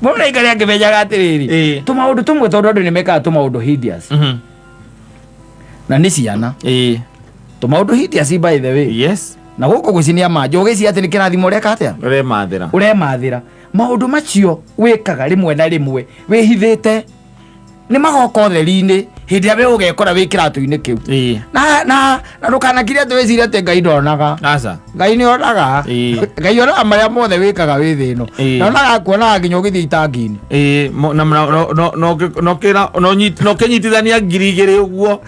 Mbona ikari akimenyaga atiriri tumaundu tumwe tondu andu nimekaga tumaundu hideous na ni ciana tumaundu hideous by the way. Yes. Na guko gwicinia manjo ugeci ati ni kirathimo reka atia uremathira maundu macio wikaga rimwe na rimwe wihithite ni magoko theri-ini hindi awe ugekora wi kiratu-ini kiu na ndukanakiria ati wiciria ati Ngai ndonaga. Aca Ngai ni onaga. Ngai onaga maria mothe wikaga wi thi ino na onaga kuonaga nginya ugithii itangi-ini no kinyitithania ngiri igiri uguo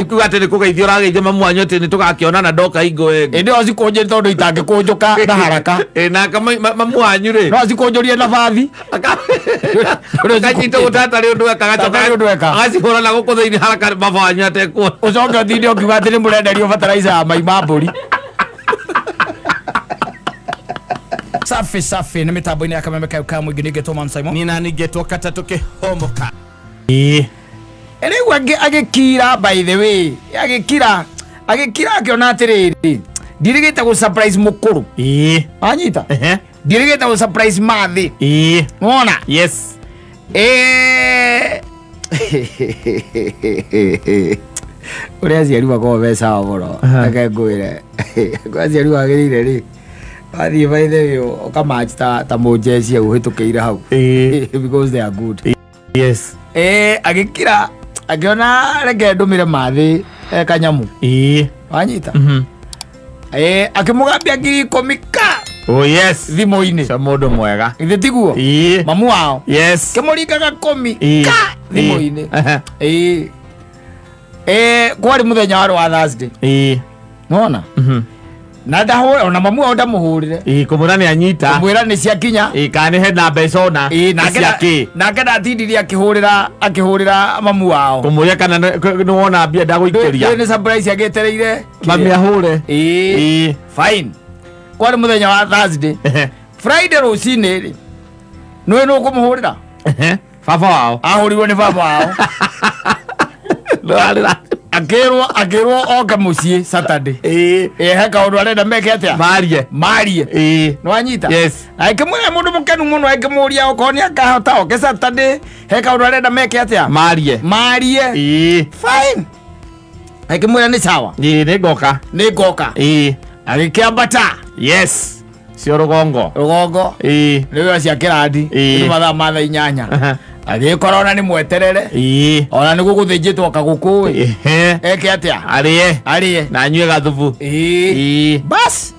ukiuga ati ni kugeithia urageithia mamu wanyu ati ni tugakionana ndoka ingo wengi indi ocikunjiri tondu itangikunjuka na haraka na mamu wanyu ri no cikunjurie na bathi kanyita utatari undu eka agacihura na guku thiini haraka baba wanyu atekuo ucoke uthinde ukiuga ati ni murenderio fertilizer ya mai ma mburi. Safi ni mitambo-ini ya Kameme Kauka mwingi ningetwo Mam Simon nina ningetwo Katatu Kihomoka riu agikira by the way agikira akiona atiriri ndirigite gu surprise mukuru anyita ndirigite gu surprise mathi wona. Yes. Uri aciari bakoo becaga muno reke ngwire aciari wagirire ri athie by the way ukamatch ta mujeci au hitukiire hau because they are good. Yes. Agikira akiona reke ndumire mathi kanyamu wanyita akimugambia ngiri 10 ka. Oh yes. Thimo-ini ca mundu mwega ithe tiguo mamu wao. Yes. Kimuringaga 10 ka thimo-ini kwari muthenya wa Thursday nona na ndahura ona mamu wao ndamuhurire kumura ni anyita kumwira ni ciakinya kana he na mbeca ona nake ndatindirie akihurira mamu wao kumuria kana ni wona mbia ndaguikeria ni surprise agitereire mami ahure fine kwari muthenya wa Thursday. Friday rucini ri nwe no kumuhurira baba wao ahurirwo ni baba wao akirwo oka mucii Saturday he kaundu arenda meke atia marie nwanyita. Yes. Aikimwira mundu mukenu muno aikimuria okoni akahota oke Saturday he kaundu arenda meke atia marie fine. Aikimwira ni sawa ni ngoka agikiambata. Yes. Cio rugongo niwe cia kirandi ni mathaa ma 8 agikorona ni mweterere ona ni guguthinjitwo kagukui eke atia arie na nyue gathubu bas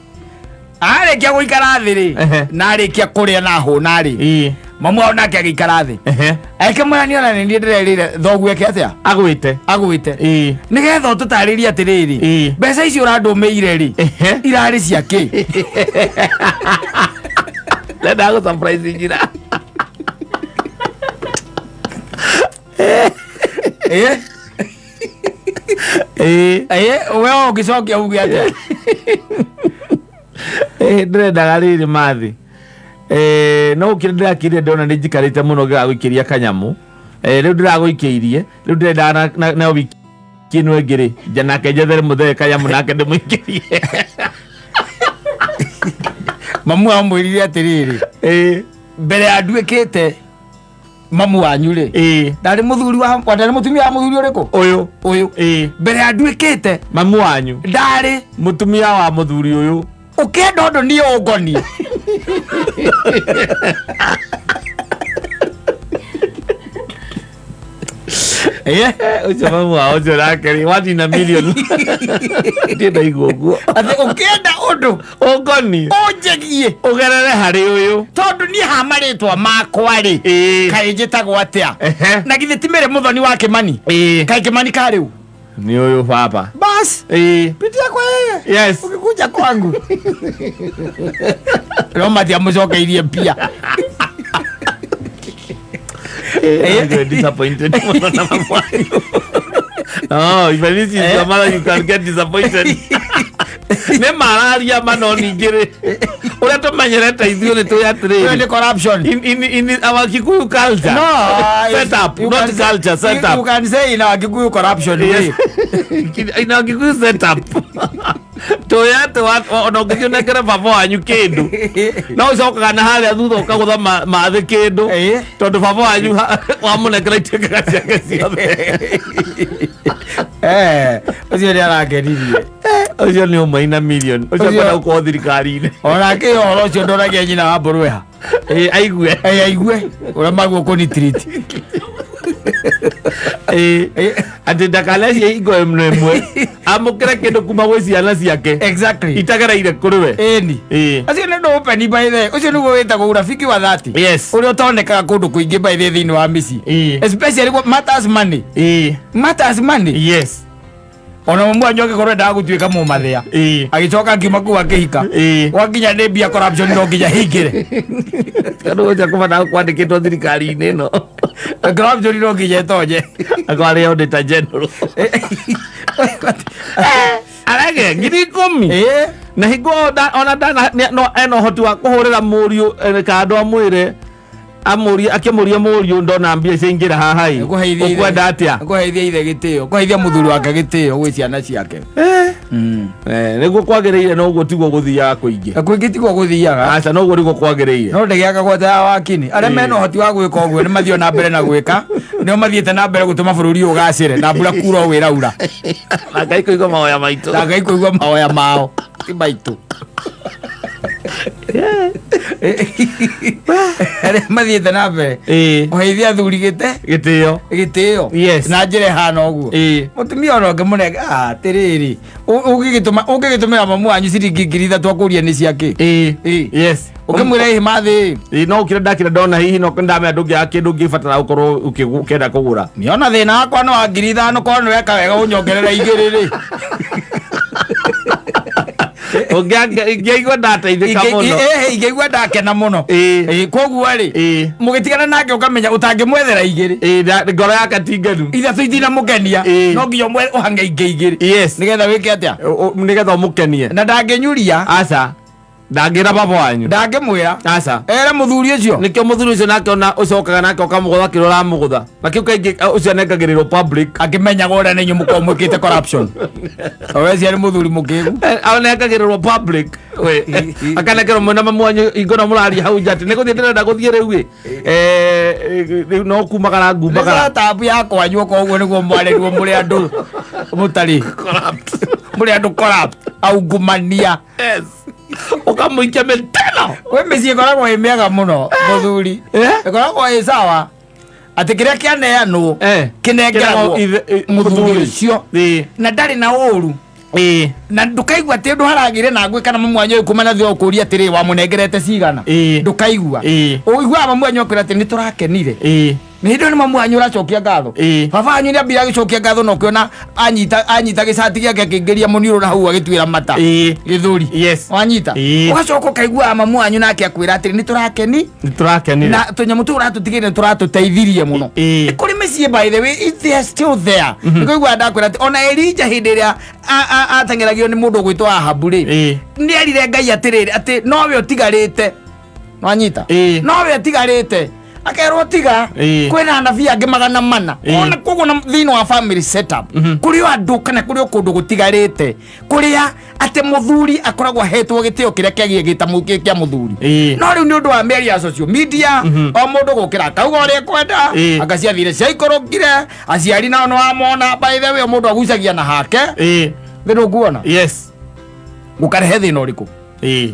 arikia guikara thiri na arikia kuria na huna ri mamu wao nake agikara thi akimwira ni ona ni ndirerire thogu eke atia agwite nigetha tutaririe atiriri mbeca icio urandumeire ri irari ciake lenda go surprise njira wewe ukicokia uge atia ndirendaga riri mathi no ukire ndirakire ndona ni njikarite muno gagwikiria kanyamu riu ndiragwikiirie riu ndirenda na wiki ino ingiri nake njethere muthe kanyamu nake ndimuikirie mamu amwirire atiriri mbere anduikite mamu wanyu ri ndari muthuri wa ndari mutumia wa muthuri uriku uyu mbere anduikite mamu wanyu ndari mutumia wa muthuri uyu ukenda undu ni ungoni ucio mamu wao ucio nake wati na million ndenda iguo ati ukenda undu ungoni unjegie ugerere hari uyu tondu ni hamaritwa makwa ri kai njitagwo atia na githe timere muthoni wa Kimani kai Kimani ka riu ni uyu baba bas pitia kwa yeye. Yes. Ukikuja kwangu Roma dia muzokeirie pia I'm disappointed. Oh, even this is the mother, you can get disappointed. Ne malaria manoni ngire. Ora to manyereta izio ne to ya trade. The corruption in our Kikuyu culture. No, set up, not culture, set up. You can say in our Kikuyu corruption. Yes. In our Kikuyu set up. toyate ono ngithio nekere baba wanyu kindu no ucokaga na haria thutha ukagutha mathe kindu tondu baba wanyu wamunekera itikaga ciake ciothe ucio ni arangenirie ucio ni umaina million ucio kwenda uko thirikari-ini onake horo ucio ndoragia nyina wa mbũrũha aigue uria maguo kuni treat ati ndakanecie ingo imwe amukire kindu kuma gwi ciana ciake exactly itagereire kuri we eni acio ni ndo open by the ucio niguo witagwo urafiki wa thati yes uria utonekaga kundu kuingi by the thiini wa micii especially matters money yes ona mamu wanyu agikorwo ndaga gutuika mumathia agicoka ngiuma kuwa akihika wakinya ni mbia corruption no nginya hingire kandu uja kubana kwandikitwo thirikari-ini ino corruption no nginya itonye akwari auditor general arege ngiri 10 na hingo ona ndana no eno hoti wa kuhurira muriu kandu amwire akimuria muriu ndona mbia cingira haha ukwenda atia kuheithia ithe gitio kuheithia muthuri wake gitio gwi ciana ciake niguo kwagiriire no guo tiguo guthiaga kuingi kuingi tiguo guthiaga aca no guo niguo kwagiriire no ndegiaga gwata ya wakini aria mena hoti wa gwika uguo ni mathio na mbere na gwika nio mathiete na mbere gutuma bururi ugacire na mbura kura wiraura na ngai kuigua mahoya maitu na ngai kuigua mahoya mao ti maitu mathiete na mbere kuheithia thuri gitio na njire hana uguo mutumia ona ngimunenge atiriri ungigitumira mamu wanyu ciringi 3,000 akuria ni ciake yes ukimwira hihi mathi no ukire ndakire ndona hihi no ndame andu ngi akindu ngibatara ukorwo ukenda kugura niona thina wakwa no wa 5,000 korwo ni weka wega unyongerera 2 ngiigua ndateithika muno ingĩigua ndakena muno koguo rĩ mũgĩtigana nake ũkamenya ũtangĩmwethera 2 ngoro yake tingenu ithatũ itinamũkenia no nginya ũhange ingĩ 2 nĩgetha wĩke atĩa nĩgetha ũmũkenie na ndangĩnyuria aca ndangĩra baba wanyu ndangĩmwĩra aca ere mũthuri ũcio nĩkĩo mũthuri ũcio nake ona ũcokaga nake ũkamũgũtha kĩrĩa ũramũgũtha na kĩu kaingĩ ũcio anengagĩrĩrwo public akĩmenyaga ũrĩa nĩ inyuĩ mũkorwo mwĩkĩte corruption owecia nĩ mũthuri mũkĩgu anengagĩrĩrwo public akanekerwo mwena mamu wanyu ingona mũraria hau nja atĩ nĩ gũthiĩ ndĩrenda gũthiĩ rĩu rĩu no kumagara ngumbagara tabu ya kwanyu ũguo nĩguo mwarĩruo mũrĩ andũ mũtarĩ mũrĩ andũ corrupt aungumania ukamuikia meteno we mĩciĩ ĩkoragwo ĩ mĩega mũno mũthuri ĩkoragwo ĩ sawa atĩ kĩrĩa kĩaneanwo kĩnengeragwo mũthuri ũcio na ndarĩ na ũru na ndukaigua atĩ ndũ haragire na ngwe kana mamu wanyu kuma na thĩ ũkũria atĩrĩ wamũnengerete cigana ndukaigua ũiguaga mamu wanyu akwĩra atĩ nĩ tũrakenire nĩ hĩndĩ nĩ mamu wanyu ũracokia ngatho baba wanyu nĩ ambire agĩcokia ngatho no kĩona anyita gĩcati gĩake akĩingĩria mũnirũ na hau agĩtuĩra mata gĩthũri wanyita ũgacoka ũkaigua mamu wanyu nake akwĩra atĩrĩ nĩ tũrakenire na tũnyamũ tũu ũratũtigĩire nĩ tũratũteithirie mũno nĩ kũrĩ mĩciĩ by the way they are still there nĩkũigua ndakwĩra atĩ ona Elija hĩndĩ ĩrĩa ateng'eragio nĩ mũndũ ũgwĩtwo Ahabu rĩ nĩ erire Ngai atĩrĩrĩ atĩ nowe ũtigarĩte wanyita nowe ũtigarĩte akerwo tiga kwina anabii angĩ 400 ona koguo na thĩinĩ wa family setup kũrĩ andũ kana kũrĩ kũndũ gũtigarĩte kũrĩa atĩ mũthuri akoragwo ahetwo gĩtĩo kĩrĩa kĩagiĩ gĩtamũkĩ kĩa mũthuri no rĩu nĩ ũndũ wa mĩario ya social media o mũndũ gũkĩra akauga ũrĩa kwenda agaciathire ciaikũrũkire aciari nao nĩ wamona by the way mũndũ agucagia na hake thĩna ũkuona gũkarehe thĩna ũrĩkũ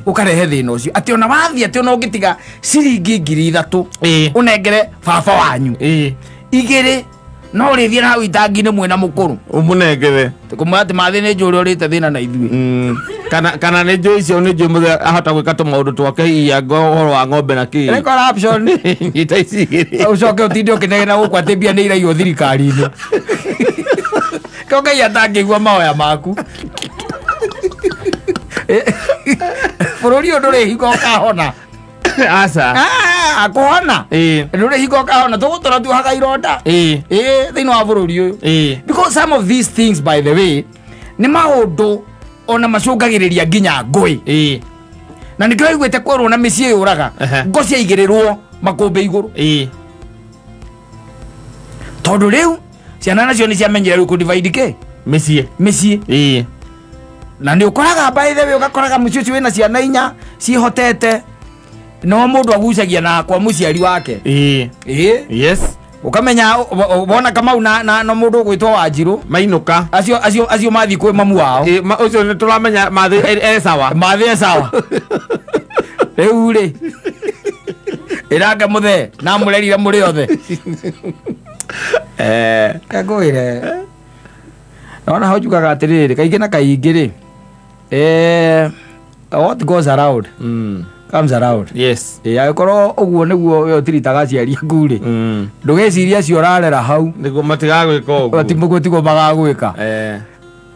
ukarehe thĩna ũcio atĩ ona wathiĩ atĩ ona ũngĩtiga ciringi 3,000 unengere baba wanyu 2 no ũrĩthiĩ na hau itangi-inĩ mwĩna mũkũrũ ũmũnengere kũmwĩra atĩ mathĩ nĩ njũĩ ũrĩa ũrĩte thĩna na ithuĩ kana nĩ njũĩ icio nĩ njũĩ mũthĩ ahota gwĩka tũmaũndũ twake hihi ũhoro wa ng'ombe na kĩ corruption ũcoke ũtinde ũkĩnegena gũkũ atĩ mbia nĩ iraiywo thirikari-inĩ kĩo Ngai atangĩigua mahoya maku bũrũri ũyũ ndũrĩ hingo ũkahona aca akũhona ndũrĩ hingo ũkahona tũgũtũra tuohaga ironda thĩinĩ wa bũrũri ũyũ because some of these things by the way nĩ maũndũ ona macũngagĩrĩria nginya ngũĩ na nĩkĩo waiguĩte kwerwo na mĩciĩ yũraga ngo ciaigĩrĩrwo makũmbĩ igũrũ tondũ rĩu ciana nacio nĩ ciamenyire rĩu kũ divide kĩ mĩciĩ na ni ukoraga by the way ugakoraga mucio ucio wina ciana inya cihotete no mundu agucagia na kwa muciari wake yes ukamenya wona kama una no mundu gwitwo Wanjiru mainuka acio mathi kwi mamu wao ucio ni turamenya mathi sawa riu ri iranga muthe na murerire muri othe kagwire ona hojukaga atiriri kaingi na kaingi ri what goes around comes around. Yes. Agikoro uguo niguo we utiritaga ciari nguri. Ndugeciria cio rarera hau. Niguo matigagwika uguo. Atimugo tigo magagwika.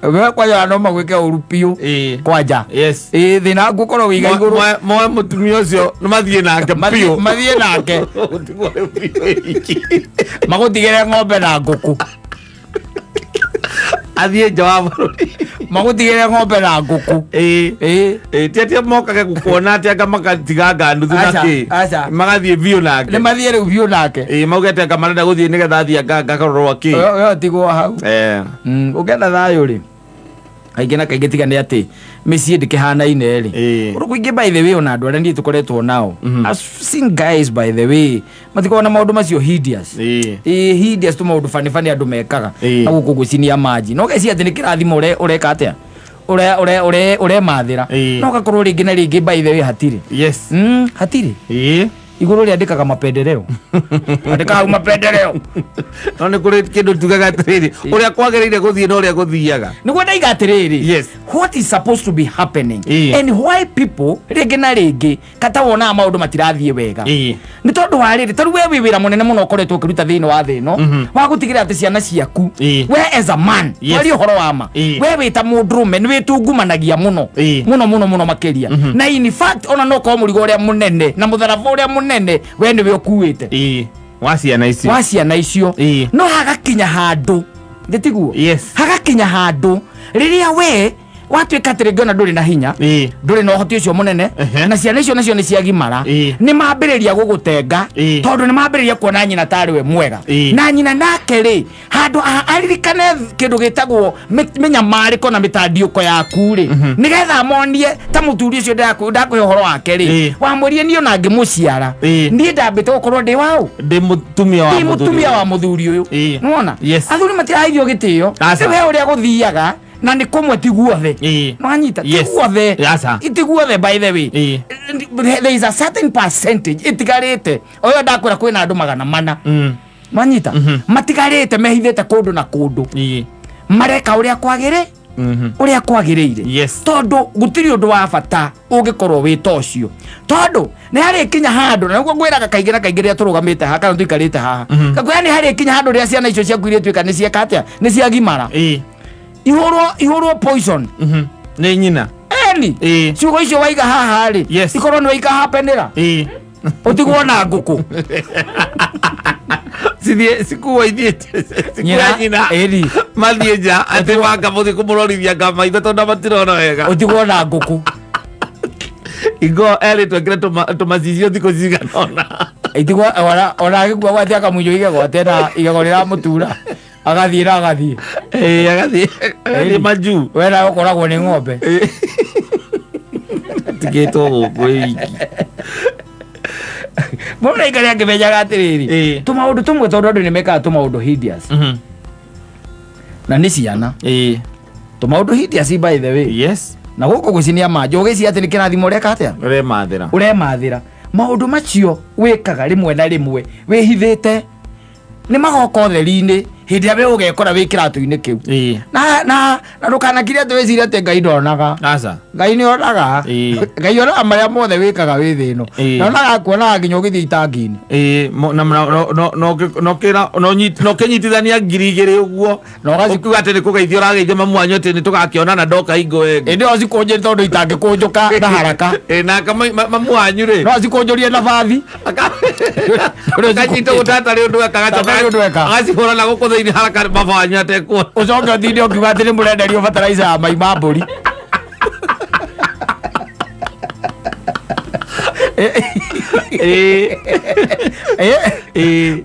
We kwanja no magwike uru piu. Kwanja. Yes. Thina ngukoro wiga iguru. Moe mutumia ucio no mathie nake piu. Mathie nake. Magutigere ng'ombe na nguku. Athie jawabu magutigire ng'ombe na nguku tiatia mokage gukuona atia kamakatiganga nuthu naki magathie biu nake ni mathie riu biu nake maugete kamarenda guthie nigetha athie ngakarorwo aki yo tigwo hau ugenda thayo ri kaingĩ na kaingĩ tiga nĩ ati mĩciĩ ndĩkĩhanaine rĩ kuingĩ by the way ona andũ arĩa niĩ tũkoretwo nao I've seen guys by the way matikoragwo na maũndũ macio hideous hideous tu maũndũ funny funny andũ mekaga na gũkũ gwĩcinia manji no geci atĩ nĩ kĩrathimo ũreka atĩa ũremathĩra no gakorwo rĩngĩ na rĩngĩ by the way hatirĩ hatirĩ iguru riandikaga mapendeleo andika hau mapendeleo no ni kuri kindu tugaga atiriri uria kwagereire guthie no uria guthiaga niguo ndaiga atiriri yes what is supposed to be happening and why people ringi na ringi kata wona maundu matirathie wega ni tondu wa riri taru we wira munene muno ukoretwo ukiruta thiini wa thino wa gutigira ati ciana ciaku we as a man wari uhoro wa ma we wita mundurume ni witungumanagia muno muno makiria na in fact ona no ko murigo uria munene na mutharaba uria munene we ni we ukuite waciana icio no hagakinya handu nditiguo hagakinya handu riria we watuika atirĩngĩona ndũrĩ na hinya ndũrĩ na ũhoti ũcio mũnene na ciana icio nacio nĩ ciagimara nĩ mambĩrĩria gũgũtenga tondũ nĩ mambĩrĩria kuona nyina tarĩ we mwega na nyina nake rĩ handũ aririkane kĩndũ gĩtagwo mĩnyamarĩko na mĩtandiũko yaku rĩ nĩgetha monie ta mũthuri ũcio ndakũhe ũhoro wake rĩ wamwĩrie niĩ ona ngĩmũciara niĩ ndambĩte gũkorwo ndĩ waũ ndĩ mũtumia wa mũthuri ũyũ nĩwona athuri matiraheithio gĩtĩo we ũrĩa gũthiaga na ni komwe tiguothe manyita tiguothe itiguothe by the way there is a certain percentage itigarite oyo ndakwira kwina andu 400 manyita matigarite mehithete kundu na kundu mareka uria kwagire uria kwagiriire tondu gutiri undu wa bata ungikorwo wita ucio tondu ni hari kinya handu na guo ngwiraga kaingĩ na kaingĩ ria turugamite ha kana tuikarite haha kakwira ni hari kinya handu ria ciana icio ciaku iria tuika ni cieka atia ni ciagimara ihurwo poison ni nyina ciugo icio waiga haha rĩ ikorwo nĩ waika hapenera utigwo na nguku sikuwa ithiĩte nyina mathiĩ nja atĩ wanga mũthiĩ kũmũrorithia ngamaitho tondũ matirona wega utigwo na nguku ingo erĩ twekĩre tũmacicio thikũ ciganona itigwo ona agĩkua gwate akamũiyo igego atena igego rĩramũtura agathiĩ na agathiĩ agathiĩ manju wena ũkoragwo nĩ ng'ombe tigĩtwo gũkũ wiki mũndũ aikari akĩmenyaga atĩrĩrĩ tũmaũndũ tũmwe tondũ andũ nĩ mekaga tũmaũndũ hideous na nĩ ciana tũmaũndũ hideous by the way na gũkũ gwĩcinia manjũ ũgĩciria atĩ nĩ kĩrathimo ũreka atĩa ũremathĩra maũndũ macio wĩkaga rĩmwe na rĩmwe wĩhithĩte nĩ magoka ũtheri-inĩ hĩndĩ ĩrĩa we ũgekora wĩ kĩratũ-inĩ kĩu na ndũkanakire atĩ wĩcirie atĩ Ngai ndonaga Ngai nĩ onaga Ngai onaga marĩa mothe wĩkaga wĩ thĩ ĩno na onaga kuonaga nginya ũgĩthiĩ itangi-inĩ na ũkĩnyitithania 2,000 ũguo ũkiuga atĩ nĩ kũgeithia ũrageithia mamu wanyu atĩ nĩ tũgakĩonana ndoka hingo wengĩ ĩndĩ o cikũnjĩrĩ tondũ itangĩkũnjũka na haraka naka mamu wanyu rĩ no cikũnjũrie na bathi akanyita gũtatarĩ ũndũ ekaga agacihũra na gũkũ thĩinĩ haraka baba wanyu atekuona ũcoke ũthinde ũkiuga atĩ nĩ mũrenderio fertilizer ya mai ma mbũri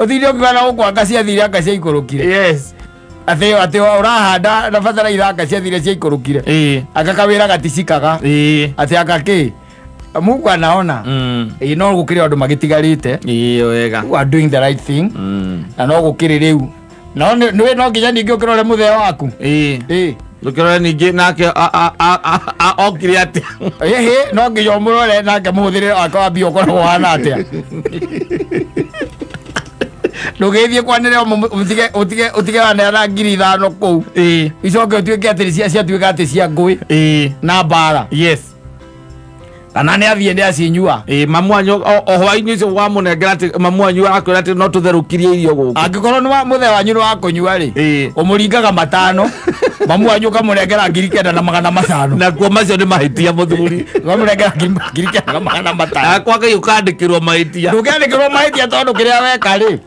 uthire ukiuga na gũkwa ngacia thire ngacia ikũrũkire ateo urahanda na fatara iraka cia thire cia ikurukire akakawira gaticikaga ati akake Mungu anaona no gukire andu magitigarite wega you are doing the right thing na no gukire riu no niwe no nginya ningi ukirore mutheo waku ukirore ningi nake okire ati no nginya umurore nake muthire akaambia ukorwo wana atia ndugithie kwanire utige wanera ngiri 5 kou icoke utuike ati cia tuika ati cia ngui na mbara yes kana ne athie ndi acinyua mamwanyu ohwaini icio wa munengera ati mamwanyu akwira ati no tutherukirie irio guku angikorwo ni muthe wanyu ni wa kunyua ri umuringaga 5 mamwanyu kamunengera 9,500 na kuo macio ni mahitia muthuri kamunengera 9,500 akwa kai ukandikirwo mahitia ndukandikirwo mahitia tondu kiria weka ri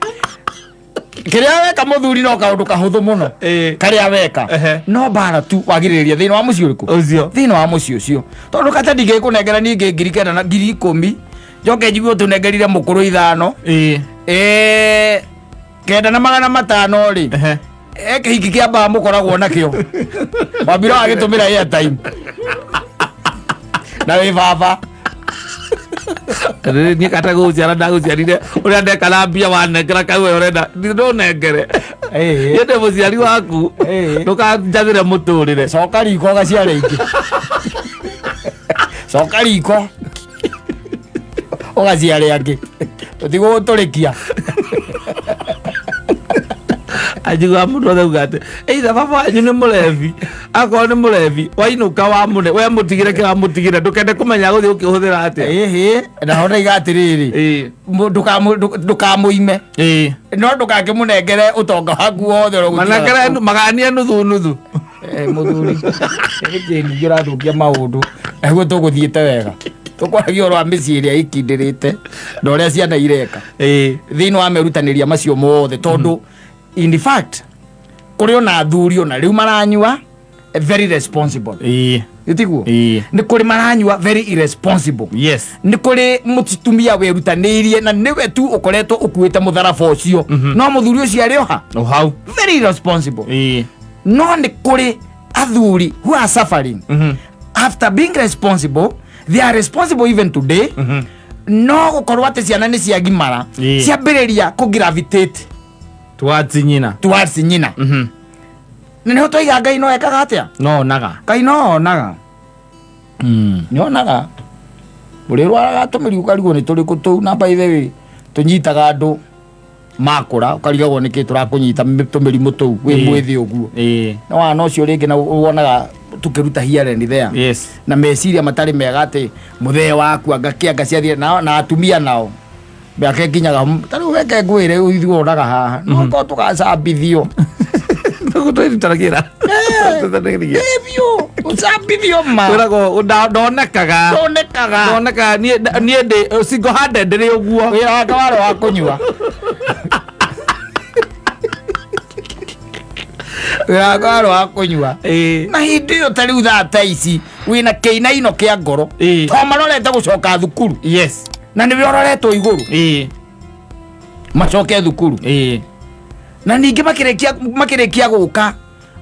kiria weka muthuri no kaundu kahuthu muno karia weka no bara tu wagiriria thini wa mucio uriku ucio thini wa mucio ucio tondu kata ndige kunengera ninge 10,000 njoke njigwo tunengerire mukuru 5 9,500 ri kihiki kia ba mukoragwo nakio wabiro agitumira airtime na we baba ni kata guciara ndaguciarire uria ndekana mbia wanengera kau urenda ndonengere yende muciari waku ndukanjathire muturire coka riko gaciare ingi coka riko ugaciare angi tutiguturikia ajigwa mundu thauga ati either baba wanyu ni murevi akoro ni murevi wainuka wa mune we mutigire kira mutigire ndukende kumenya guthi ukihuthira ati na hona igatiriri ndukamuime no ndukakimunengere utonga waku wothe manengere magania nuthu muthuri ngi rathukia maundu eguo tuguthiite wega tukwaragia oro amicii iria ikindirite na uria ciana ireka thiini wa merutaniria macio mothe tondu in fact kuri ona athuri ona riu maranyua very responsible itiguo ni kuri maranyua very irresponsible yes ni kuri mutitumia werutanirie na niwe tu ukoretwo ukuite mutharaba ucio no muthuri ucio ari oha hau very irresponsible no ni kuri athuri who are suffering after being responsible they are responsible even today no gukorwo ati ciana ni ciagimara ciambiriria kugravitate towards nyina nene hotoiga ngai no ekaga atia no naga kai no naga no naga uri rwaraga tumiri ukarigwo ni turi kutu na by the way tunyitaga andu makura ukarigagwo ni ki turakunyita tumiri mutu wi mwithi uguo no wana ucio ringi na wonaga tukiruta here and there yes na meciria matari mega ati muthee waku angakianga ciathie na atumia nao Beke kinyaga tari weke ngwire uithigo onaga haha no ko tukacambithio tugutwitaragira ebio ucambithio ma wirago ndonekaga nie ndi single handed ndiri uguo wira wake wari wa kunyua wira wake wari wa kunyua na hindi iyo tari uthata ici wina keinaino kia ngoro to marorete gucoka thukuru yes na ni biororetwo iguru macoke thukuru na ningi makirekia guka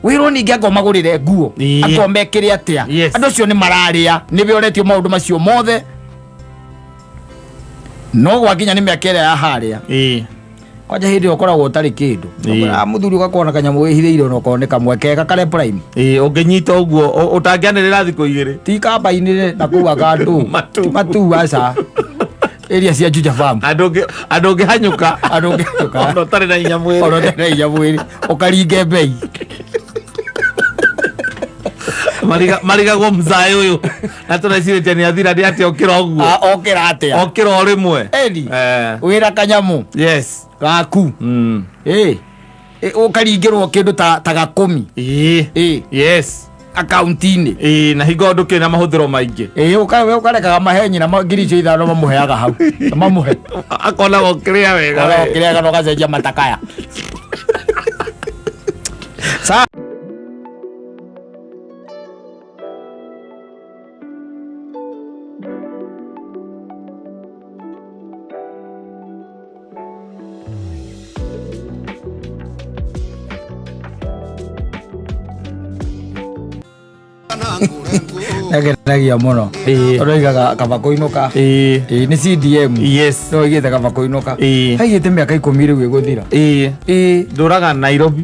wiro ningi angomagurire nguo akombekire atia andu cio ni mararia ni bioretio maundu macio mothe no gwakinya ni miakere ya haria kwaja hindi okoragwo utari kindu muthuri ugakona kanyamu wihithiire no koneka mwekega kare prime unginyita uguo utangianirira thiku igiri ti kamba-ini na kuwa gandu matu aca area cia Juja farm andu ngihanyuka ono tari na inya mwiri ukaringe bei marigagwo mzai uyu na tunaciritie ni athira ndi ati okira oguo okira atia okira rimwe eni wira kanyamu yes gaku ukaringirwo kindu ta 10 yes akaunti-ini na hingo ndu kina mahuthiro maingi ukarekaga mahenyi na ngiri icio 5 mamuheaga hau mamuhe akona gokiria wega no gacenjia matakaya Nagenagia muno. Oroigaga kaba kuinuka. Ni CDM. Yes. No igite kaba kuinuka. Haigite miaka 10 riu iguthira. Nduraga Nairobi.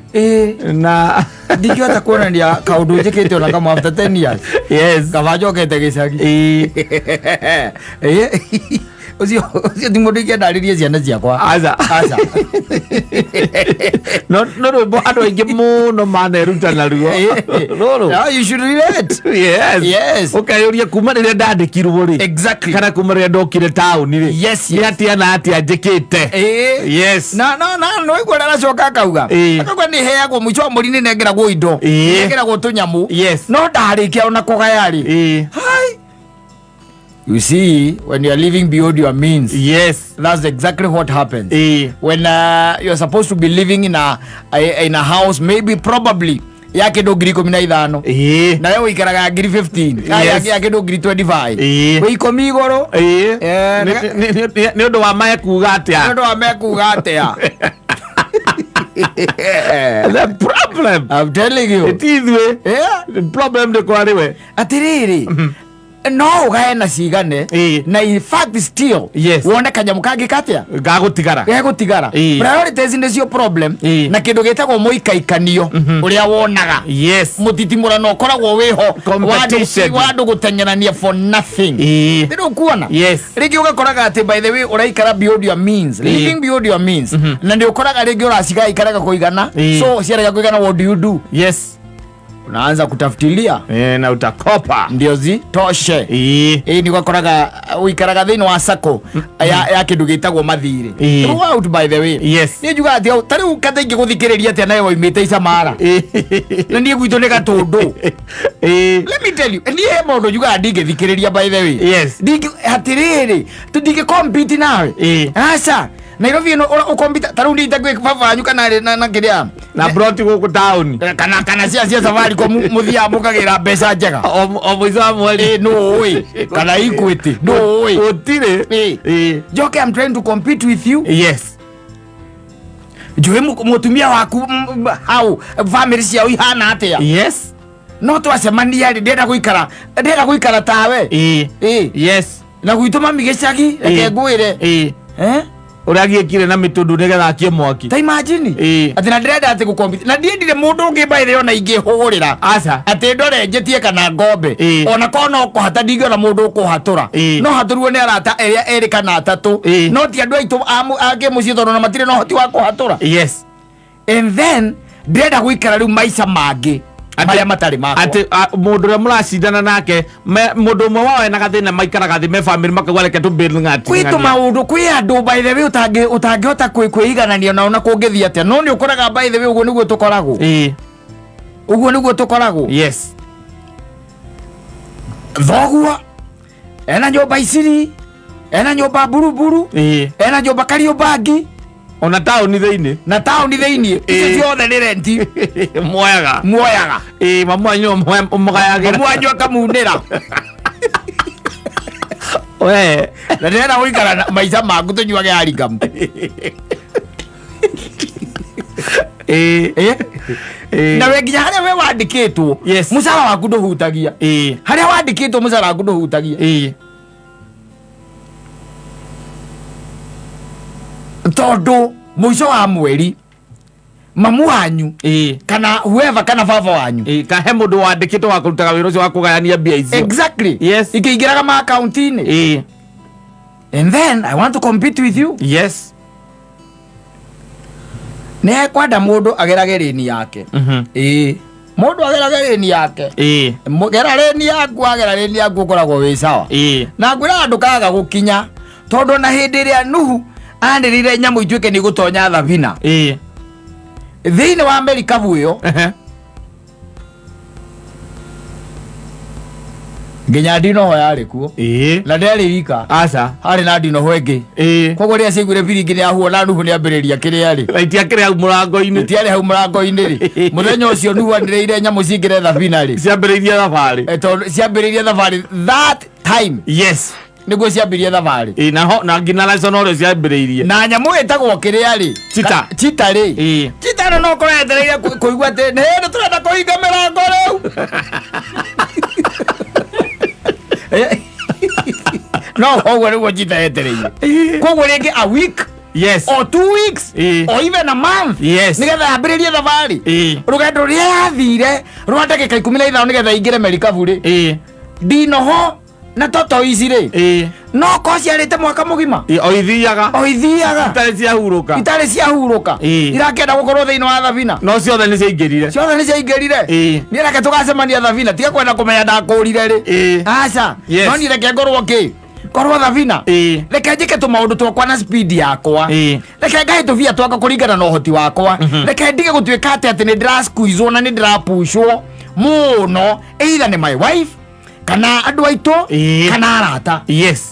Na ndingĩhota kuonania kaundu njĩkĩte ona kamwe after 10 years. Yes. Kaba njokete gĩcagi. Ucio ti mundu ingĩendarĩrie ciana ciakwa. Aca. No rwĩmbo andũ aingĩ mũno maneruta naruo. You should relate. Yes. Ũkeyũria kuma rĩrĩa ndandĩkirwo rĩ. Exactly. Kana kuma rĩrĩa ndokire taũni rĩ. Yes. Nĩ atĩa na atĩa njĩkĩte. Yes. No igua aracoka akauga. Akauga nĩ heagwo mũico wa mweri nĩ nengeragwo indo. Nengeragwo tũnyamũ. Yes. No ndarĩkia ona kũgaya rĩ. Hi. You see, when you are living beyond your means, yes, that's exactly what happens. When you're supposed to be living in a house, maybe probably ya kido ngiri 15 na wewe ikaraga ngiri 15 ya kido ngiri 25 we ikomi igoro ni ndo wa mae kuga atia the problem, I'm telling you, it is the problem de kwa riwe atiriri no gaena cigane na in fact still wone kanyamu kangĩ katia gagutigara priorities is your problem na kindu gitagwo muikaikanio uria wonaga mutitimurano ukoragwo wiho wandu gutengerania for nothing ndiru kuona rigi ugakoraga ati by the way uraikara beyond your means, living beyond your means, na ndi ukoraga rigi uraciga ikaraga kuigana, so ciaraga kuigana, what do you do? Unaanza kutafutilia na utakopa ndio zitoshe. Ni ugakoraga uikaraga thini wa sako ya kindu gitagwo mathire out by the way. Ni juga ati tari ukathingi guthikiriria ati nayo imite icamara na nie gwito ni gatundu. Let me tell you, ni mundu juga ndingithikiriria by the way. Ndingi hatiriri tudingi compete nawe asa Nairobi no ukombita tarundi itagwe baba nyuka na kiria na broti guku town kana cia safari ko muthia mukagira mbeca njega o mwizo wa mweri no we kana Equity no we otire Joke, I'm trying to compete with you. Juwe mutumia waku how family cia ihana atia. No twacemania ndenda guikara tawe na gwituma migicagi reke ngwire uragiekire na mitundu nigetha akie mwaki ta imagine ati na ndenda ati gukompete na ndiendire mundu ungi baire ona ingihurira ati ndore njetie kana ngombe ona kono kuhata ndingiona mundu ukuhatura no haturuo ni arata eria eri kana atatu no ti andu aitu age mucithono na matire no hoti wa kuhatura and then ndenda guikara riu maica mangi maria matari mako ati mundu ria muracindana nake mundu mwe wao ena gathina maikaraga thi me family makagwaleke tu building ati kwitu maundu kwi andu by the way utangihota kwiganania na ona kungithia atia no ni ukoraga by the way uguo niguo tukoragwo thogua ena nyumba iciri ena nyumba buruburu ena nyumba Kariobangi ona tauni theini na tauni theini icio ciothe ni renti muoyaga mamwanyu mugayagira mamwanyu akamunira we na ndera guikara maica maku tunyuage aringamu na wenginya haria we wandikitwo mucara waku nduhutagia haria wandikitwo mucara waku nduhutagia tondu muico wa mweri mamu wanyu kana whoever kana baba wanyu kahe mundu wandikitwo wa kurutaga wira ucio wa kugayania mbia icio ikiingiraga ma account ini and then I want to compete with you ne kwenda mundu agerage reni yake mundu agerage reni yake mugera reni yaku ukoragwo wi sawa na ngwira andu kaga gukinya tondu na hindi ria Nuhu andirire nyamu ituike ni gutonya thabina thiini wa Amerika buyo nginya ndino ho yari kuo na nderi rika hari na ndino ho ingi kogo ria cigure biringi ni ahuona Nuhu ni ambiriria kiria ri itia kiria murango-ini tiari hau murango-ini ri muthenya ucio Nuhu andireire nyamu cingire thabina ri ciambiriria thabari that time niguo ciambirie thabari na ngina license ore ciambiririe na nyamu etagwo kiria ri chita ri chita no korethereire kuigua ati ne turenda kuhinga mirango riu no koguo niguo njita yetereire koguo ringi a week yes or 2 weeks or even a month yes nigetha ambiririe thabari rugendo ria yathire rwa ndagika 15 nigetha ingire merikabu ri ndinoho na toto ici ri no ko ciarite mwaka mugima oithiaga itari ciahuruka irakenda gukorwo thiini wa thabina no ciothe ni ciaingirire ni reke tugacemania thabina tiga kwenda kumenya ndakurire ri aca no ni reke ngorwo korwo thabina reke njike tumaundu twakwa na speed yakwa reke ngahituvia twaka kuringana na uhoti wakwa reke ndige gutuika ati ni ndiraskuzwo na ni ndirapushwo muno either ni my wife kana andu aitu kana arata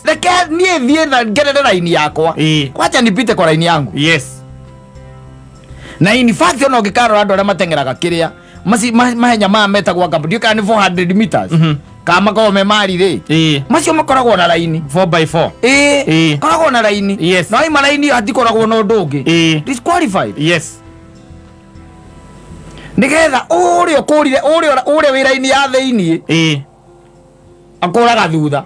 reke nie thie na ngerere raini yakwa kwacha nipite kwa raini yangu na in fact no ngikaro andu aria matengeraga kiria mahenya metagwa kabudi kana 400 meters kama ko me mari ri macio makoragwo na raini 4x4 koragwo na raini no ima raini hatikoragwo na undu ungi disqualified nigetha urio kurire urio wiraini ya thiini akoraga thutha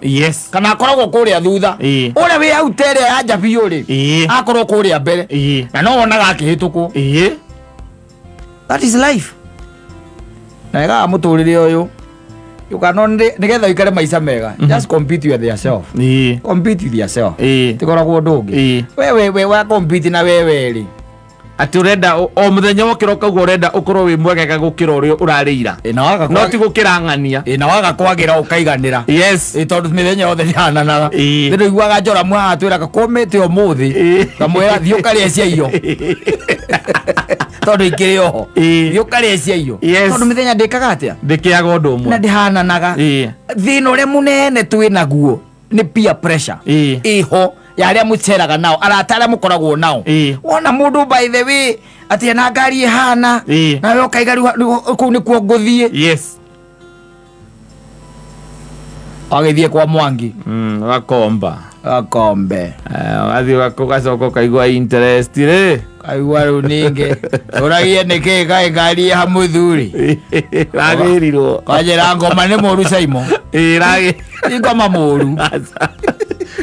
kana akoragwo kuria thutha uria wi au tere ya jabiyo ri akorwo kuria mbere na no wonaga akihituko that is life na ega muturire uyu you cannot nigetha ikare maisha mega just compete with yourself compete with yourself tikoragwo ndungi wewe wa compete na wewe ri ati urenda o muthenya wokira ukauga urenda ukorwo wi mwegega gukira uria urarira no ti gukira ngania na waga kwagira ukaiganira tondu mithenya yothe nyananaga ndio igwaga njora mwa atwira ka komete omuthi kamwera thio kare cia iyo tondu ikiri oho thio kare cia iyo tondu mithenya ndikaga atia ndikiaga undu umwe na ndihananaga thina uria munene twinaguo ni peer pressure iho yaria muceraga nao aratara mukoragwo nao wona mundu by the way ati na ngari ihana na we ukaigaru ku ni kuo nguthie agithie kwa Mwangi gakombe athi gacoka kaigwa interest ri kaigwa ru ninge uragie niki gai ngari ha muthuri ragirirwo kwajera ngoma ni moru saimo ragi ingoma moru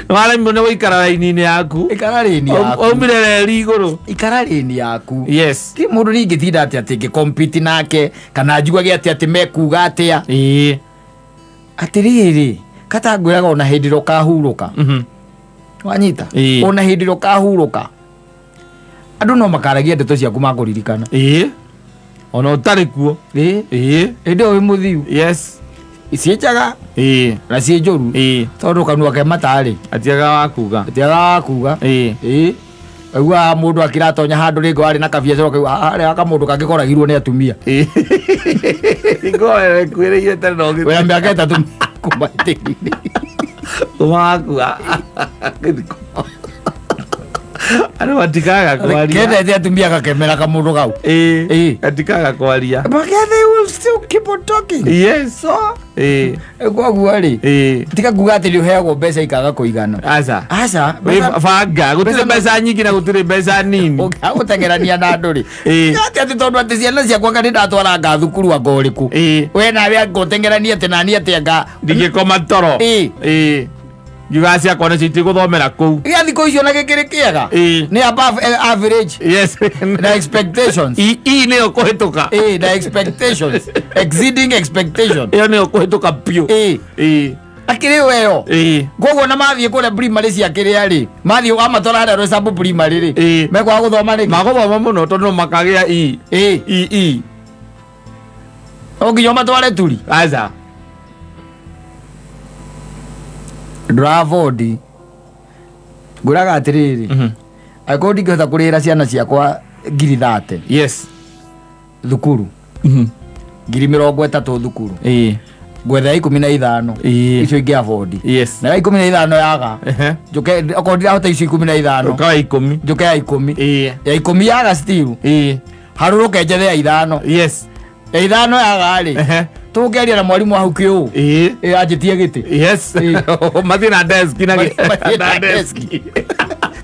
wala mbona wikara raini yaku omire reri iguru ikara raini yaku ti mundu ningi tinda ati compete nake kana njugage ati mekuga atia atiriri kata ngwiraga ona hindiro kahuruka wanyita ona hindiro kahuruka andu no makaragia ndeto ciaku makuririkana ona utari kuo ndio wi muthiu isichaga na si njuru tondu kanua ke matari atiaga wakuga agua mundu akiratonya handu ringo ari na kabiacara kau ari aka mundu kangikoragirwo ni atumia ngoe kwiriye tari no we ambia tatu kumatiri kumakuga ano atikaga kwaria kende atumia kakemera ka mundu kau atikaga kwaria but they will still keep on talking so kwa guari tika kuga ati uheagwo mbeca ikaga kuigana aca banga gutire mbeca nyingi na gutire mbeca nini ugutengerania na nduri ati tondu ati ciana ciakwa ngari ndatwara nga thukuru angoriku we nawe ngutengerania ati nani ati anga ndigikoma toro Yuga cia kone citi guthomera ku. Ia thiko icio na gikiri kiega. Ni above average. The expectations. Ni okuhituka. The expectations. Exceeding expectations. Iyo ni okuhituka pio. Akiri weyo. Gogo na mathie kule primary cia kiri ari. Mathie amatora hada ro sabu primary ri. Mekwa guthoma ni. Magothoma muno tondu makagia Ogiyo matware turi. Aza. Dravodi guraga atiriri akodi ngota kurira ciana ciakwa ngiri 30 thukuru ngiri 30 thukuru gwetha 15 icio ingi avodi na 15 yaga njuke akodi ahota icio 15 ukawa 10 njuke ya 10 ya 10 yaga still haruruke njethe ya 5 ya 5 yaga ri tugeria na mwalimu hau kiu ajitie giti mathi na desk na desk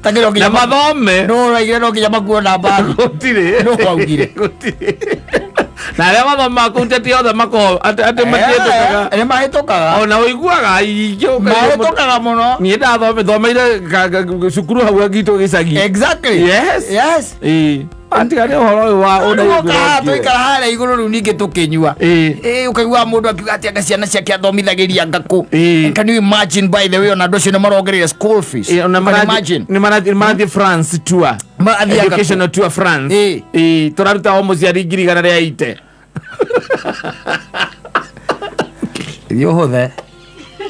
tagiro ya mathome no raigire no kinya makuo na baru gutire no waugire na rĩa mathoma kũu teti othe mako atĩ matiĩtũkaga nĩ mahĩtũkaga ona ũiguaga mahĩtũkaga mũno niĩ ndathomeire cukuru hau gitũ gĩcagi exactly yes atigane ũhoro ũyũ wa tũikara harĩa igũrũ rĩu ningĩ tũkĩnyua ũkaigua mũndũ akiuga atĩ anga ciana ciake athomithagĩria ngakũ. Can you imagine by the way ona andũ acio nĩ marongereire school fees nĩ marathiĩ France tour educational tour France tũraruta o mũciari 100 rĩa ite thiĩ ũhũthe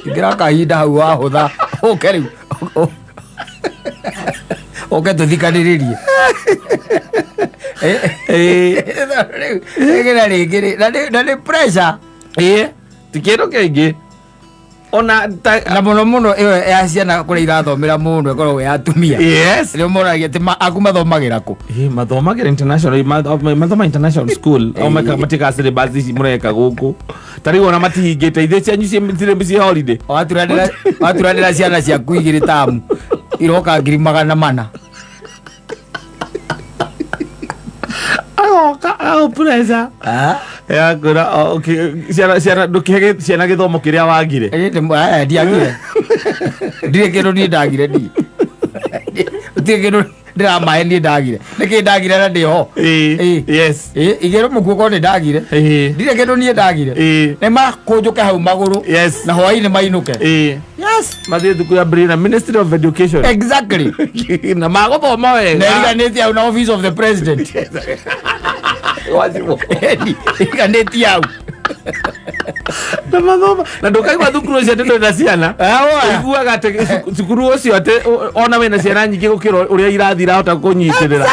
ingĩra kahinda hau wahũtha ũke rĩu ũke tũthikanĩrĩrie rĩu rĩngĩ na nĩ pressure ti kĩndũ kĩngĩ ona na mũno mũno ĩyo ya ciana kũrĩa irathomera mũndũ ĩkoragwo ya atumia rĩo moragia atĩ aku mathomagĩra kũ mathomagĩra international mathoma international school o matika syllabus ici mũreka gũkũ ta rĩu ona matihingĩte ithe cianyu ciĩ holiday waturanĩra ciana ciaku 2 tamu iroka 400 pressure ya kura ciana ndũkĩhe ciana gĩthomo kĩrĩa wagire ndiagire ndirĩ kĩndũ niĩ ndagire gũtirĩ kĩndũ ndĩramahe niĩ ndagire nĩkĩ ndagire na ndĩho igĩrwo mũkuo korwo nĩ ndagire ndirĩ kĩndũ niĩ ndagire nĩ makũnjũke hau magũrũ na hwaĩ-inĩ mainũke mathiĩ thukuru ya Brina Ministry of Education exactly na magũthoma wega na ĩganĩtie hau na office of the president ĩganĩtie hau na mathoma na ndũkaigua thukuru ũcio atĩ ndũrĩ na ciana ũiguaga atĩ cukuru ũcio atĩ ona wĩna ciana nyingĩ gũkĩra ũrĩa irathi irahota kũnyitĩrĩra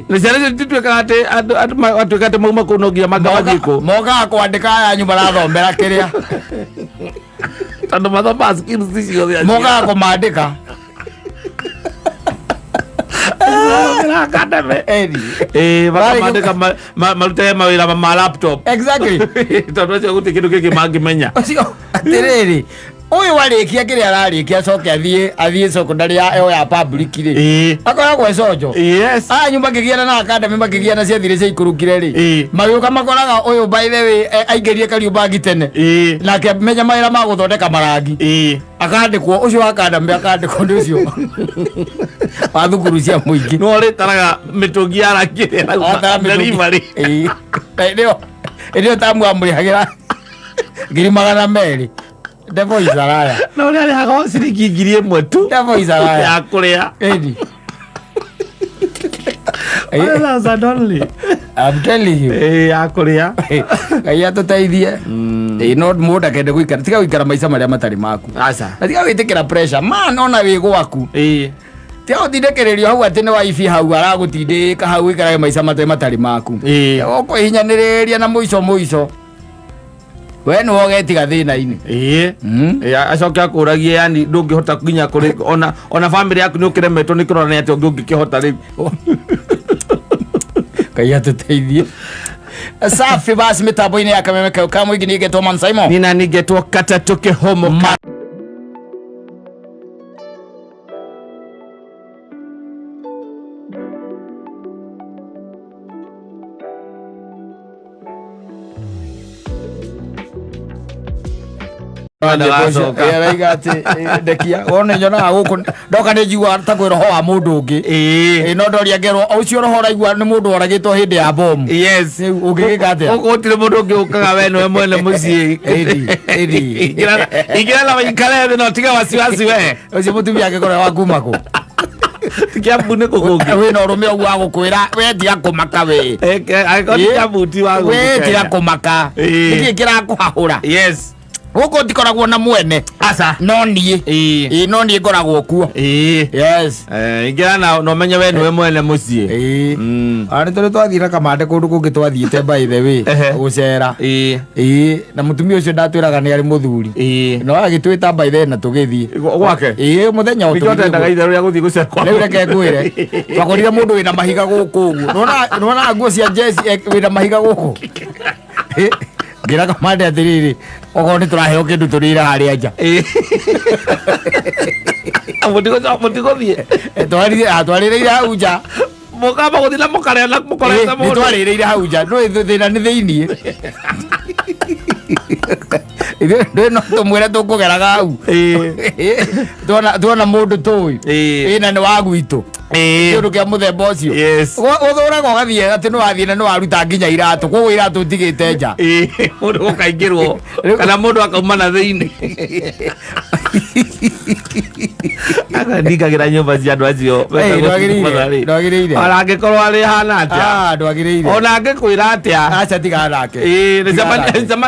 na ciana icio tituĩkaga atĩ mauma kũu no nginya mathiĩ kũ mokaga kwandĩka yanyu marathomera kĩrĩa tondũ mathomaga skills icio mokaga kũmandĩka makamandĩka marute mawĩra ma laptop exactly tondũ acio gũtirĩ kĩndũ kĩngĩ mangĩmenya atĩrĩrĩ ũyũ warĩkia kĩrĩa ararĩkia acoke athiĩ secondary ya public rĩ akoragwo econjo anyu makĩgiana na academy makĩgiana ciathire cia ikurukire rĩ magĩũka makoraga ũyũ by the way aingĩrie Kariombangi tene nake menya mawĩra ma gũthondeka marangi akandĩkwo ũcio wa academy akandĩkwo nĩ ũcio wa thukuru cia mũingĩ no rĩtaraga mĩtũngi ya rangi delivery nĩo tamu amũrĩhagĩra 200 Devo Isaraya. No nĩ arĩhaga ciringi 1,000 tu. Devo Isaraya. Ya kũrĩa. Edi. That's only. I'm telling you. Ya kũrĩa. Ngai atũteithie. No mũndũ akende gũikara. Tiga gũikara maica marĩa matarĩ maku. Aca. Na tiga gwĩtĩkĩra pressure. Man ona wĩ gwaku. Tiga ũtindĩkĩrĩrio hau atĩ nĩ wifi hau aragũtindĩka hau ikarage maica matarĩ maku. Ũkwĩhinyanĩrĩria na mũico. We nĩ wogetiga thĩna-inĩ acoke akũragie yani ndũngĩhota nginya kũrĩ ona family yaku nĩ ũkĩremetwo nĩ kĩrora atĩ ũngĩkĩhota rĩu Ngai atũteithie. Safi basi mitambo-inĩ ya Kameme ka mũingĩ nĩngetwo Man Simon nina nĩngetwo Katatũ Kĩhomo ndekia wona nyonaga gũkũ ndoka nĩ njiguaga ta kwĩ roho wa mũndũ ũngĩ no ndoria ngerwo ũcio roho ũraigua nĩ mũndũ oragĩtwo hĩndĩ ya bomu ũngĩgĩka atĩa gũtirĩ mũndũ ũngĩ ũkaga we nĩwe mwene mũciĩ ingĩra na waikare thĩ no tiga wasiwasi we ũcio mũtumia angĩkorwo wa kuma kũ Kiambu nĩ kũgũngĩ wĩna ũrũme ũguo wa gũkwĩra we tiga kũmaka we Kiambu ti wa gũkũ we tiga kũmaka nĩkĩ kĩrakũhahũra gũkũ ndikoragwo na mwene aca no niĩ no niĩ ngoragwo kuo ingĩra na ũmenye we nĩwe mwene mũciĩ nĩ tũrĩ twathiĩ na kamande kũndũ kũngĩ twathiĩte by the way gũcera na mũtumia ũcio ndatwĩraga nĩ arĩ mũthuri no agĩtwĩta by the way na tũgĩthiĩ gwake mũthenya rĩu reke ngwĩre twakorire mũndũ wĩna mahiga gũkũ ũguo nĩwona nguo cia jesi wĩna mahiga gũkũ ngira kamande atĩrĩrĩ okorwo nĩ tũraheo kĩndũ tũrĩra harĩa nja mũtigũthiĩ twarĩrĩire hau nja mukamba guthina mukarena mukorete mundu nitwaririire hau nja thina ni thiini ithuĩ no tũmwĩre tũkũgeraga hau tuona mũndũ tũĩ na nĩ wa gwitũ kĩũndũ kĩa mũthemba ũcio ũthũraga ũgathiĩ atĩ nĩ wathiĩ na nĩ waruta nginya iratũ koguo iratũ ũtigĩte nja mũndũ gũkaingĩrwo kana mũndũ akauma na thĩinĩ ndingagĩra nyũmba cia andũ acio ndwagĩrĩire ona angĩkorwo arĩ hana atĩa ndwagĩrĩire ona angĩkwĩra atĩa aca tiga nake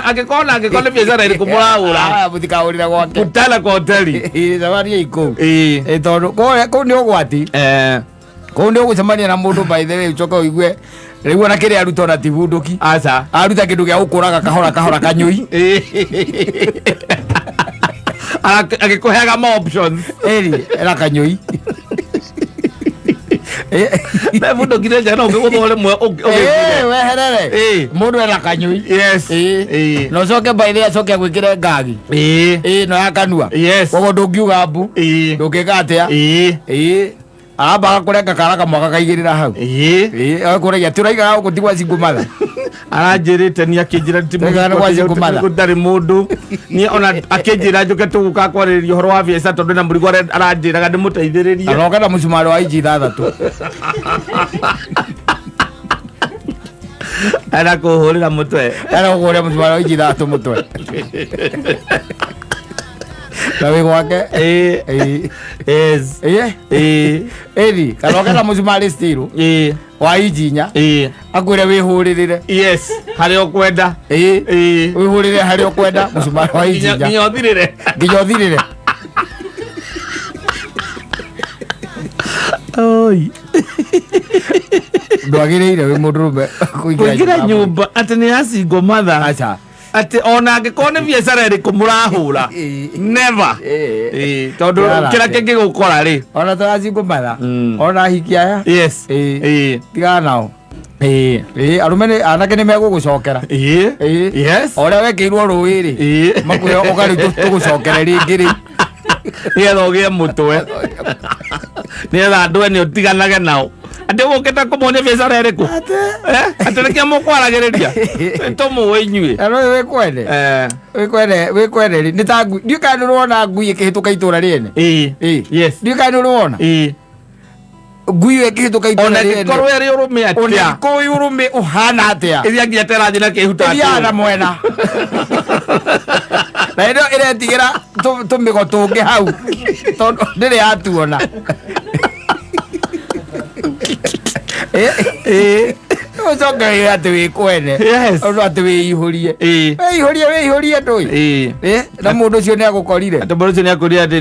angĩkorwo nĩ biacara ĩrĩkũ mũrahũra mũtikahũrĩre gwake gũtana kwa hoteli cabariai kũu tondũ kũu nĩ ũgwati kũu nĩ ũgũcemania na mũndũ by the way ũcoke ũigue rĩu ona kĩrĩa aruta ona ti bunduki aca aruta kĩndũ gĩa gũkũraga kahora kahora kanyũi agĩkũheaga ma options ena kanyũi mũndũ ngire nja no ũngĩgũthwo rĩmwe weherere mũndũ ena kanyũi na ũcoke by the way acoke agwĩkĩre ngagi no ya kanua koguo ndũngiuga mbu ndũngĩka atĩa aramba agakũrenga kara kamwe agakaigĩrĩra hau agakũragia tũraigaga gũkũ ti gwa Cingumatha aranjĩrĩte ni akĩnjĩra gũtarĩ mũndũ niĩ ona akĩnjĩra njũke tũgũka kwarĩrĩria ũhoro wa biacara tondũ na mũrigo aranjĩraga ndĩmũteithĩrĩrie aroka na mũcumarĩ wa inji 6 era kũhũrĩra mũtwe kũhũrĩra mũcumarĩ wa inji 3 mũtwe na wĩ gwake ĩri karoka na mũcumarĩ stiru wa inji 4 akwĩre wĩhũrĩrĩre harĩa ũkwenda wĩhũrĩre harĩa ũkwenda mũcumarĩ wa inji 4 nginya ũthirĩre ndwagĩrĩire wĩ mũndũrũme kũingĩra nyũmba atĩ nĩ ya Cingumatha aca atĩ ona angĩkorwo nĩ biacara ĩrĩkũ mũrahũra never tondũ kĩrĩa kĩngĩgũkora rĩ ona ta Cingumatha ona hiki aya tigana nao arũme anake nĩ megũgũcokera ũrĩa wekĩirwo rũĩ rĩ makwĩra ũkarĩ tũgũcokere rĩngĩ rĩ nĩgetha ũgĩe mũtwe nĩgetha andũ ene ũtiganage nao atĩ ũgũkĩte kũmonia biacara ĩrĩkũ atĩ nĩkĩo mũkwaragĩrĩria tũmũĩ inyuĩ wĩkwende rĩ nĩ ta ngui ndiũĩ kana nĩũrona ngui ĩkĩhĩtũka itũra rĩene ndiũĩ kana nĩũrona ngui ĩyo ĩkĩhĩtũka itũra rĩene ona ĩkorwo ĩrĩ ũrũme atĩa ona ĩkorwo ũrũme ũhana atĩa ĩrĩa nginya terathiĩ na kĩhuta ĩthiaga na mwena na ĩno ĩretigĩra tũmĩgo tũngĩ hau tondũ ndĩrĩ yatuona ũcoke wĩra atĩ wĩkwene atĩ wĩihũrie wĩihũrie ndũĩ na mũndũ ũcio nĩ agũkorire atĩ mũndũ ũcio nĩ akũrire atĩ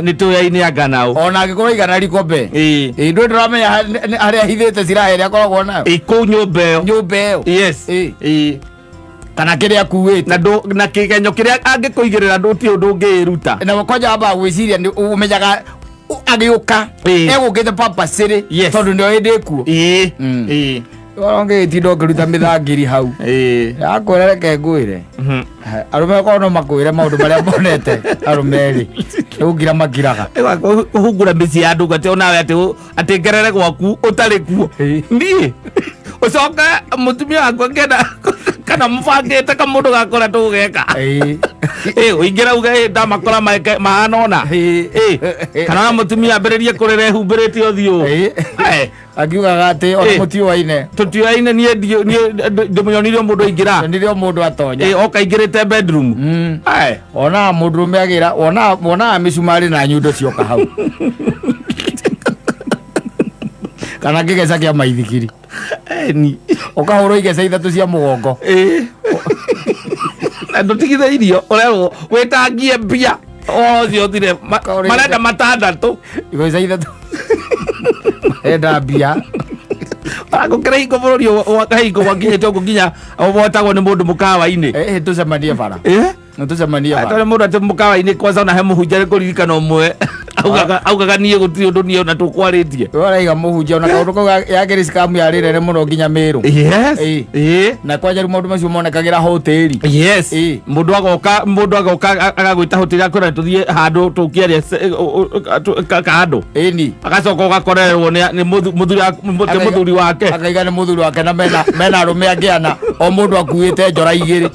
nĩ tũyaine anga nao ona angĩkorwo igana rikombe ndũĩ ndũramenya harĩa hithĩte ciraha ĩrĩa akoragwo nayo kũu nyũmba ĩyo kana kĩrĩa akuĩte na kĩgenyo kĩrĩa angĩkũigĩrĩra ndũtirĩ ũndũ ũngĩĩruta na kwanja wambaga gwĩciria ũmenyaga agĩũka egũkĩte papacĩrĩ tondũ nĩo ĩndĩ kuo ongĩgĩtinda ũkĩruta mĩthangiri hau yakwĩra reke ngwĩre arũme korwo no makwĩre maũndũ marĩa monete arũme-rĩ nĩgũkira makiraga kũhungura mĩciĩ ya andũ gate onawe atĩ ngerere gwaku ũtarĩ kuo niĩ ũcoke mũtumia wakwa ngenda kana mũbangĩte kamũndũ gakora tũgũgeka ũingĩra uge ndamakora mahana ona kana na mũtumia ambĩrĩrie kũrĩra ehumbĩrĩte ũthiũ akiugaga atĩ ona mũtiũaine tũtiũaine niĩ ndĩmũnyonirie mũndũ aingĩra nirio mũndũ atonya oka aingĩrĩte bedroom onaga mũndũrũme agĩra wonaga mĩcumarĩ na nyundo cioka hau kana kĩgeca kĩa maithikiri ũkahũrwo igeca 3 cia mũgongo na ndũtigithĩirio ũrerwo wĩtangie mbia othe ũthire marenda 6 igeca 3 enda mbia gũkĩra hingo bũrũri wa kahingo gwakinyĩte ũguo nginya wotagwo nĩ mũndũ mũkawa-inĩ tũcemanie bara tũcemanie bara mũndũ atĩ mũkawa-inĩ kwanza ona he mũhunjia kũririkana ũmwe augaga niä gå tirä å ndå niä na tå kwarä tie raiga må hunjia ona kaå ndå kau yake rä cikamu yarä rere må no nginya mä rå na kwanja rä maå ndå macio monekagä ra hoteri må ndå agoka agagwä ta hoteri akwä ra tå thiä handå tå kä kandå agacoka å gakorerwo nä må thuri wake akaiga nä må thuri wake na mena arå me angä ana o må ndå akuä te njora igä rä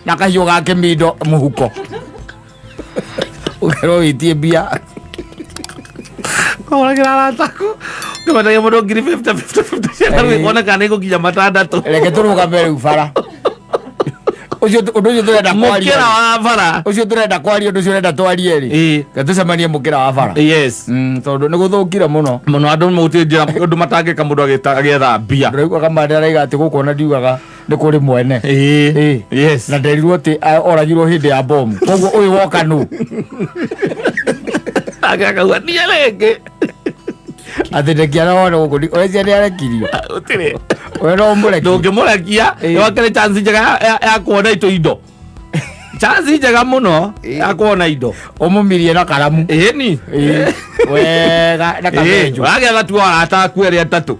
na kahiå gake mindo må huko ukerwo wä tie mbia Kawaragira arataku nĩmatagia mũndũ ngiri 50 ciana kuoneka nĩ gũkinya 6 reke tũrũgame rĩu bara ũndũ ũcio tũrenda kwaria mũkĩra wa bara ũcio tũrenda kwaria ũndũ ũcio ũrenda twarie rĩ tũcemanie mũkĩra wa bara tondũ nĩ gũthũkire mũno andũ gũtirĩ njĩra ũndũ matangĩka mũndũ agĩetha mbia ndĩraiguaga mandĩ araiga atĩ gũkũ ona ndiugaga nĩ kũrĩ mwene na nderirwo atĩ oragirwo hĩndĩ ya bomu koguo ũyũ woka nũ agakauga niĩ rĩngĩ atĩ ndekiana wone gũkũ ũreciria nĩ arekirio ũtirĩ we no mũrekia ndũngĩmũrekia wakĩrĩ chance njega ya kuona indo chance njega mũno ya kuona indo ũmũmirie na karamu ĩni wega na kamenjo wagetha tu arataku erĩ atatũ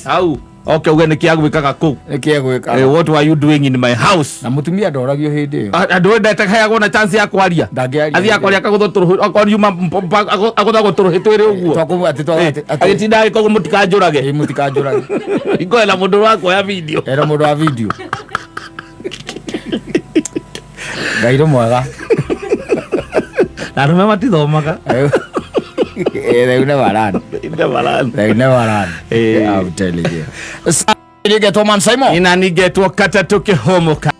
hau oke uge nä kä agwä what were you doing in my house na mutumia ndoragio hĩndĩ ĩyo andũ ndete heagwo na chance ya kwaria athiĩ akwaria akagũthwo tũrũ okorwo yuma agũthagwo tũrũhĩ twĩrĩ ũguo agĩtinda agĩkoguo mũtikanjũrage ingoera mũndũ wa kuoya video era mũndũ wa video Ngai nĩ mwega na arũme matithomaga they never run. They never run. I'm telling you. Nĩgetwo Man Simon. Ina nĩgetwo Kata tũkĩhũmũka.